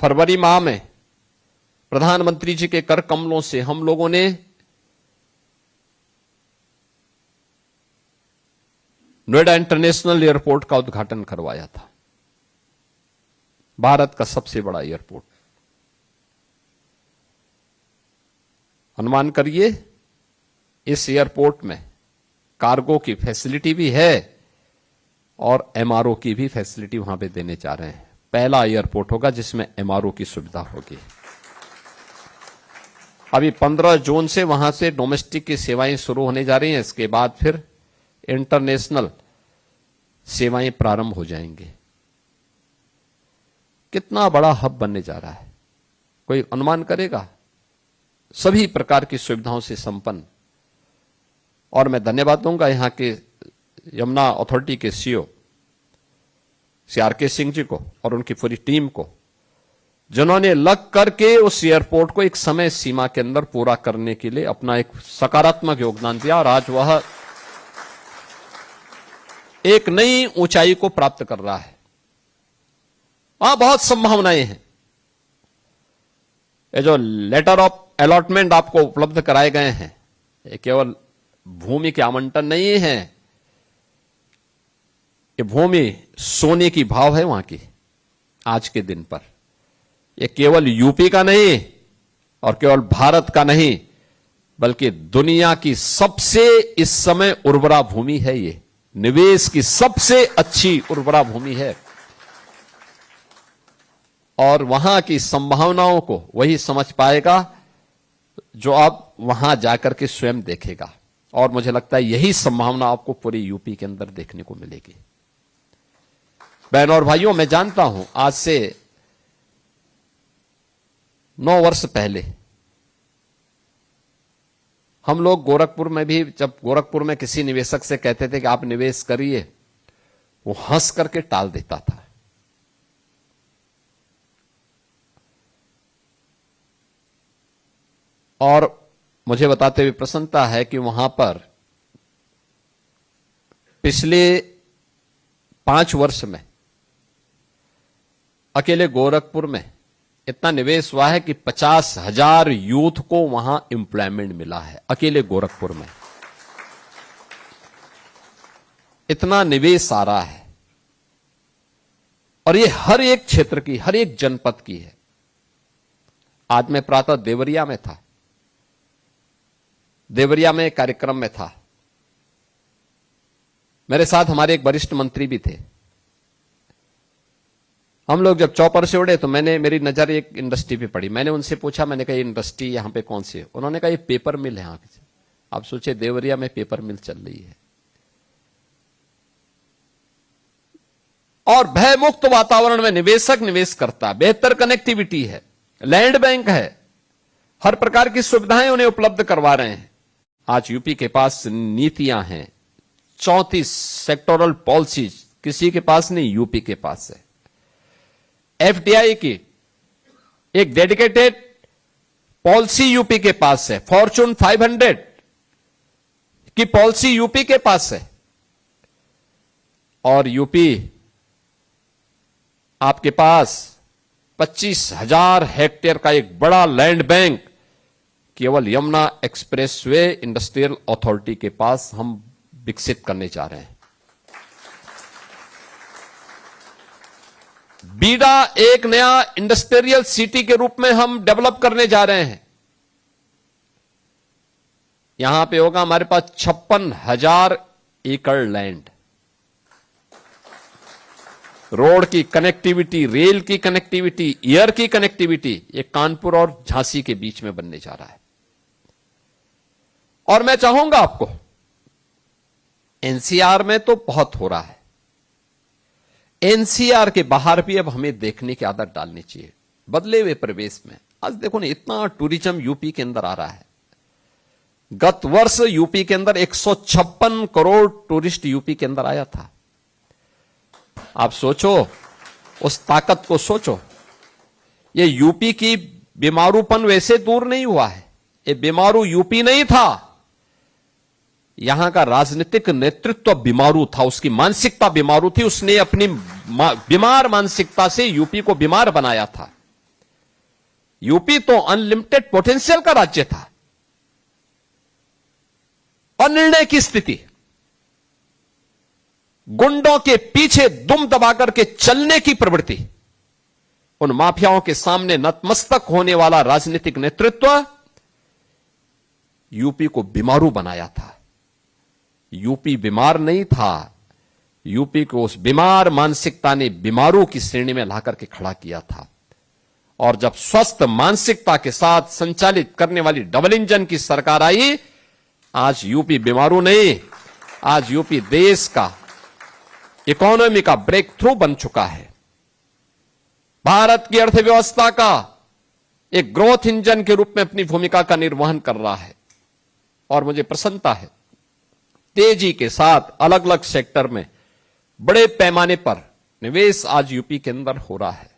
फरवरी माह में प्रधानमंत्री जी के कर कमलों से हम लोगों ने नोएडा इंटरनेशनल एयरपोर्ट का उद्घाटन करवाया था। भारत का सबसे बड़ा एयरपोर्ट। अनुमान करिए, इस एयरपोर्ट में कार्गो की फैसिलिटी भी है और एमआरओ की भी फैसिलिटी वहां पे देने जा रहे हैं। पहला एयरपोर्ट होगा जिसमें एमआरओ की सुविधा होगी। अभी 15 जून से वहां से डोमेस्टिक की सेवाएं शुरू होने जा रही हैं। इसके बाद फिर इंटरनेशनल सेवाएं प्रारंभ हो जाएंगी। कितना बड़ा हब बनने जा रहा है, कोई अनुमान करेगा? सभी प्रकार की सुविधाओं से संपन्न। और मैं धन्यवाद दूंगा यहां के यमुना अथॉरिटी के सीईओ CRK सिंह जी को और उनकी पूरी टीम को, जिन्होंने लग करके उस एयरपोर्ट को एक समय सीमा के अंदर पूरा करने के लिए अपना एक सकारात्मक योगदान दिया और आज वह एक नई ऊंचाई को प्राप्त कर रहा है। वहां बहुत संभावनाएं हैं। ये जो लेटर ऑफ अलॉटमेंट आपको उपलब्ध कराए गए हैं, ये केवल भूमि के आवंटन नहीं है, ये भूमि सोने की भाव है वहां की आज के दिन पर। ये केवल यूपी का नहीं और केवल भारत का नहीं, बल्कि दुनिया की सबसे इस समय उर्वरा भूमि है। ये निवेश की सबसे अच्छी उर्वरा भूमि है और वहां की संभावनाओं को वही समझ पाएगा जो आप वहां जाकर के स्वयं देखेगा। और मुझे लगता है यही संभावना आपको पूरी यूपी के अंदर देखने को मिलेगी। बहनों और भाइयों, मैं जानता हूं आज से 9 वर्ष पहले हम लोग गोरखपुर में भी, जब गोरखपुर में किसी निवेशक से कहते थे कि आप निवेश करिए, वो हंस करके टाल देता था। और मुझे बताते हुए प्रसन्नता है कि वहां पर पिछले 5 वर्ष में अकेले गोरखपुर में इतना निवेश हुआ है कि 50,000 यूथ को वहां एम्प्लॉयमेंट मिला है। अकेले गोरखपुर में इतना निवेश आ रहा है और ये हर एक क्षेत्र की, हर एक जनपद की है। आज मैं प्रातः देवरिया में था। देवरिया में एक कार्यक्रम में था। मेरे साथ हमारे एक वरिष्ठ मंत्री भी थे। हम लोग जब चौपर से उड़े तो मेरी नजर एक इंडस्ट्री पे पड़ी। मैंने उनसे पूछा, मैंने कहा ये इंडस्ट्री यहां पे कौन सी है? उन्होंने कहा ये पेपर मिल है। आप सोचे देवरिया में पेपर मिल चल रही है। और भयमुक्त वातावरण में निवेशक निवेश करता है। बेहतर कनेक्टिविटी है, लैंड बैंक है, हर प्रकार की सुविधाएं उन्हें उपलब्ध करवा रहे हैं। आज यूपी के पास नीतियां हैं, 34 सेक्टोरल पॉलिसीज किसी के पास नहीं, यूपी के पास है। FDI की एक डेडिकेटेड पॉलिसी यूपी के पास है। फॉर्चून 500 की पॉलिसी यूपी के पास है। और यूपी आपके पास 25,000 हेक्टेयर का एक बड़ा लैंड बैंक केवल यमुना एक्सप्रेसवे इंडस्ट्रियल अथॉरिटी के पास हम विकसित करने जा रहे हैं। बीडा एक नया इंडस्ट्रियल सिटी के रूप में हम डेवलप करने जा रहे हैं। यहां पे होगा हमारे पास 56,000 एकड़ लैंड। रोड की कनेक्टिविटी, रेल की कनेक्टिविटी, एयर की कनेक्टिविटी, ये कानपुर और झांसी के बीच में बनने जा रहा है। और मैं चाहूंगा आपको, एनसीआर में तो बहुत हो रहा है, एनसीआर के बाहर भी अब हमें देखने की आदत डालनी चाहिए। बदले हुए परिवेश में आज देखो ना, इतना टूरिज्म यूपी के अंदर आ रहा है। गत वर्ष यूपी के अंदर 156 करोड़ टूरिस्ट यूपी के अंदर आया था। आप सोचो, उस ताकत को सोचो। ये यूपी की बीमारूपन वैसे दूर नहीं हुआ है। ये बीमारू यूपी नहीं था, यहां का राजनीतिक नेतृत्व बीमारू था, उसकी मानसिकता बीमारू थी। उसने अपनी बीमार मानसिकता से यूपी को बीमार बनाया था। यूपी तो अनलिमिटेड पोटेंशियल का राज्य था। अनिर्णय की स्थिति, गुंडों के पीछे दुम दबाकर के चलने की प्रवृत्ति, उन माफियाओं के सामने नतमस्तक होने वाला राजनीतिक नेतृत्व यूपी को बीमारू बनाया था। यूपी बीमार नहीं था, यूपी को उस बीमार मानसिकता ने बीमारू की श्रेणी में लाकर के खड़ा किया था। और जब स्वस्थ मानसिकता के साथ संचालित करने वाली डबल इंजन की सरकार आई, आज यूपी बीमारू नहीं, आज यूपी देश का इकोनॉमी का ब्रेक थ्रू बन चुका है। भारत की अर्थव्यवस्था का एक ग्रोथ इंजन के रूप में अपनी भूमिका का निर्वहन कर रहा है। और मुझे प्रसन्नता है, तेजी के साथ अलग अलग सेक्टर में बड़े पैमाने पर निवेश आज यूपी के अंदर हो रहा है।